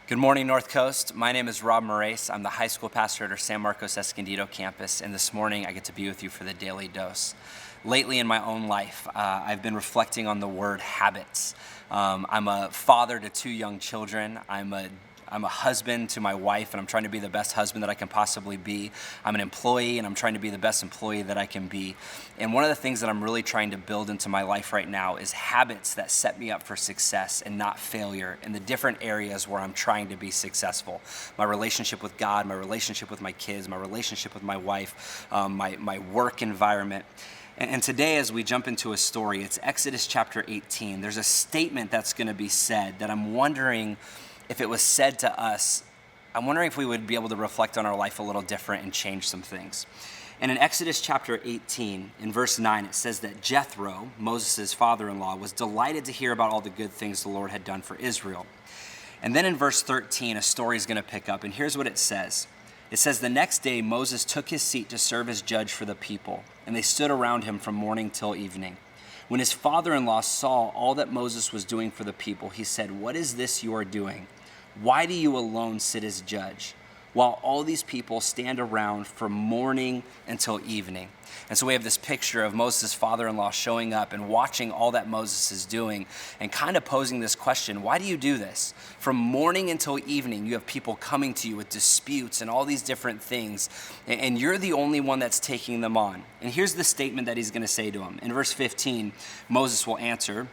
Good morning, North Coast. My name is Rob Morace. I'm the high school pastor at our San Marcos Escondido campus, and this morning I get to be with you for the Daily Dose. Lately in my own life, I've been reflecting on the word habits. I'm a father to two young children. I'm a husband to my wife, and I'm trying to be the best husband that I can possibly be. I'm an employee, and I'm trying to be the best employee that I can be. And one of the things that I'm really trying to build into my life right now is habits that set me up for success and not failure in the different areas where I'm trying to be successful. My relationship with God, my relationship with my kids, my relationship with my wife, my work environment. And today, as we jump into a story, it's Exodus chapter 18. There's a statement that's going to be said that I'm wondering if it was said to us, I'm wondering if we would be able to reflect on our life a little different and change some things. And in Exodus chapter 18, in verse 9, it says that Jethro, Moses' father-in-law, was delighted to hear about all the good things the Lord had done for Israel. And then in verse 13, a story is going to pick up, and here's what it says. It says, the next day Moses took his seat to serve as judge for the people, and they stood around him from morning till evening. When his father-in-law saw all that Moses was doing for the people, he said, "What is this you are doing? Why do you alone sit as judge, while all these people stand around from morning until evening?" And so we have this picture of Moses' father-in-law showing up and watching all that Moses is doing and kind of posing this question, why do you do this? From morning until evening, you have people coming to you with disputes and all these different things, and you're the only one that's taking them on. And here's the statement that he's going to say to him. In verse 15, Moses will answer,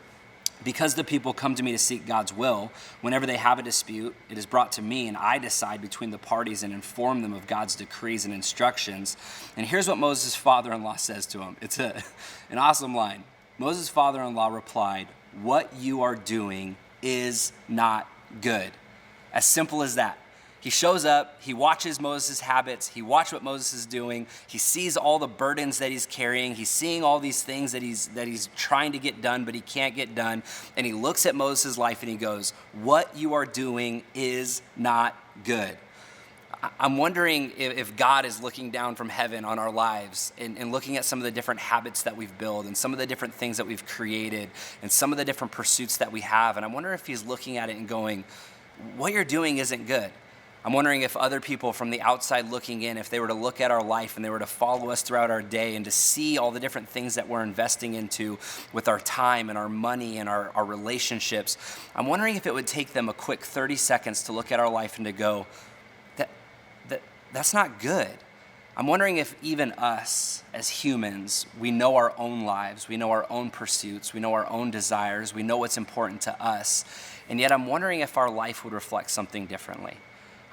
"Because the people come to me to seek God's will, whenever they have a dispute, it is brought to me, and I decide between the parties and inform them of God's decrees and instructions." And here's what Moses' father-in-law says to him. It's an awesome line. Moses' father-in-law replied, "What you are doing is not good." As simple as that. He shows up, he watches Moses' habits, he watches what Moses is doing, he sees all the burdens that he's carrying, he's seeing all these things that he's trying to get done, but he can't get done, and he looks at Moses' life and he goes, "What you are doing is not good." I'm wondering if God is looking down from heaven on our lives and looking at some of the different habits that we've built and some of the different things that we've created and some of the different pursuits that we have, and I wonder if he's looking at it and going, "What you're doing isn't good." I'm wondering if other people from the outside looking in, if they were to look at our life and they were to follow us throughout our day and to see all the different things that we're investing into with our time and our money and our relationships, I'm wondering if it would take them a quick 30 seconds to look at our life and to go, that's not good. I'm wondering if even us as humans, we know our own lives, we know our own pursuits, we know our own desires, we know what's important to us, and yet I'm wondering if our life would reflect something differently.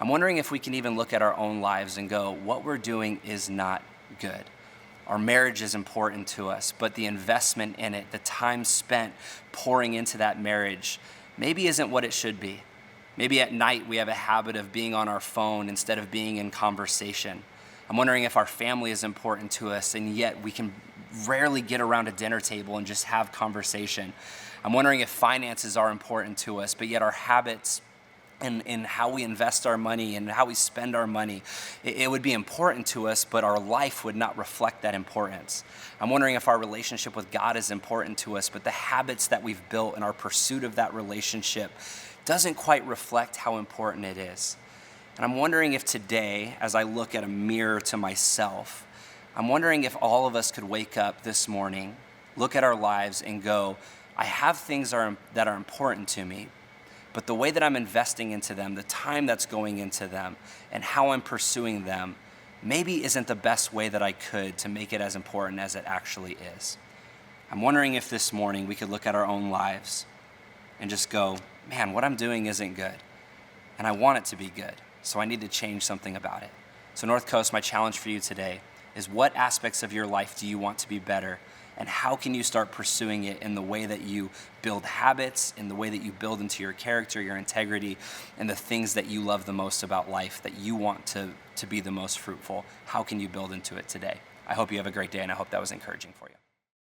I'm wondering if we can even look at our own lives and go, what we're doing is not good. Our marriage is important to us, but the investment in it, the time spent pouring into that marriage, maybe isn't what it should be. Maybe at night we have a habit of being on our phone instead of being in conversation. I'm wondering if our family is important to us, and yet we can rarely get around a dinner table and just have conversation. I'm wondering if finances are important to us, but yet our habits in how we invest our money and how we spend our money, it would be important to us, but our life would not reflect that importance. I'm wondering if our relationship with God is important to us, but the habits that we've built in our pursuit of that relationship doesn't quite reflect how important it is. And I'm wondering if today, as I look at a mirror to myself, I'm wondering if all of us could wake up this morning, look at our lives and go, I have things that are important to me, but the way that I'm investing into them, the time that's going into them, and how I'm pursuing them, maybe isn't the best way that I could to make it as important as it actually is. I'm wondering if this morning we could look at our own lives and just go, man, what I'm doing isn't good, and I want it to be good, so I need to change something about it. So North Coast, my challenge for you today is, what aspects of your life do you want to be better? And how can you start pursuing it in the way that you build habits, in the way that you build into your character, your integrity, and the things that you love the most about life, that you want to be the most fruitful? How can you build into it today? I hope you have a great day, and I hope that was encouraging for you.